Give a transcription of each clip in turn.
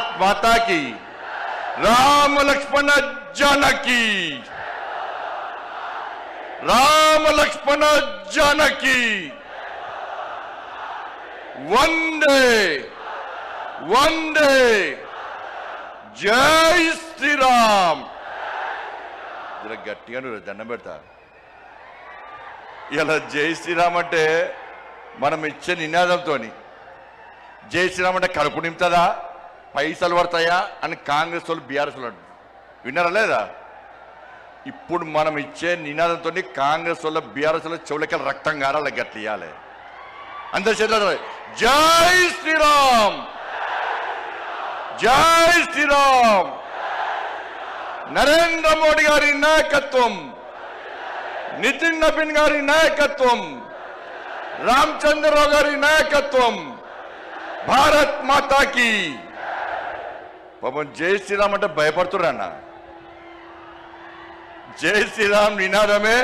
భారత్ మాతా की राम लक्ष्मण जानकी राम लक्ष्मण जानकी वंदे वंदे जय श्री राम जरा गट्टिगा దండం పెడతా ఇలా జై శ్రీరామ్ అంటే మనం ఇచ్చే నినాదంతోని జై శ్రీరామ్ అంటే కడుపు నింపుతుందా పైసలు పడతాయా అని కాంగ్రెస్ వాళ్ళు బీఆర్ఎస్ వాళ్ళు విన్నారా లేదా ఇప్పుడు మనం ఇచ్చే నినాదంతో కాంగ్రెస్ వాళ్ళ బీఆర్ఎస్ వాళ్ళ చెవులకి రక్తం గారాల గట్లు ఇవ్వాలి అందరి చేతులు జై శ్రీరామ్ జై శ్రీరామ్ నరేంద్ర మోడీ గారి నాయకత్వం నితిన్ నబీన్ గారి నాయకత్వం రామచంద్రరావు గారి నాయకత్వం భారత్ మాతాకి పాపం జై శ్రీరామ్ అంటే భయపడుతున్నా జై శ్రీరామ్ నినాదమే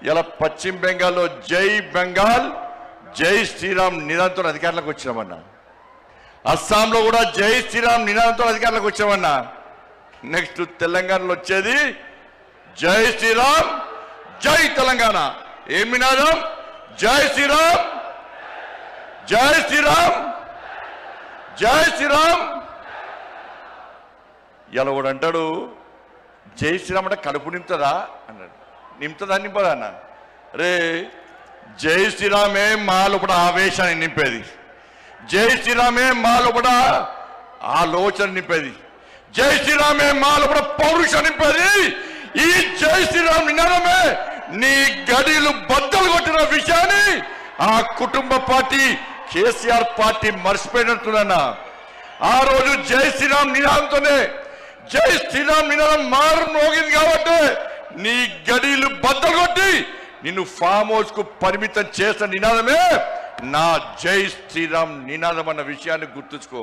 ఇలా పశ్చిమ బెంగాల్లో జై బెంగాల్ జై శ్రీరామ్ నినాదంతో అధికారంలోకి వచ్చామన్నా అస్సాంలో కూడా జై శ్రీరామ్ నినాదంతో అధికారంలోకి వచ్చామన్నా నెక్స్ట్ తెలంగాణలో వచ్చేది జై శ్రీరామ్ జై తెలంగాణ ఏం నినాదం జై శ్రీరామ్ జై శ్రీరామ్ జై శ్రీరామ్ ఇలా కూడా అంటాడు జై శ్రీరామ్ అంటే కడుపు నింపుతుందా అన్నాడు నింపుతుందా నింపదా అన్న రే జై శ్రీరామే మా లోపల ఆవేశాన్ని నింపేది జై శ్రీరామే మా లోపల ఆలోచన నింపేది జై శ్రీరామే మా లోపల పౌరుషం నింపేది ఈ జై శ్రీరామ్ నినాదమే నీ గడిలు బద్దలు కొట్టిన విషయాన్ని ఆ కుటుంబ పార్టీ కేసీఆర్ పార్టీ మర్చిపోయినట్టున్నా ఆ రోజు జై శ్రీరామ్ నినాదంతోనే జై శ్రీరామ్ నినాదం మారు మోగింది కాబట్టి నీ గడిలు బద్దలు కొట్టి నిన్ను ఫామ్ హౌస్ కు పరిమితం చేసిన నినాదమే నా జై శ్రీరామ్ నినాదం అన్న విషయాన్ని గుర్తుంచుకో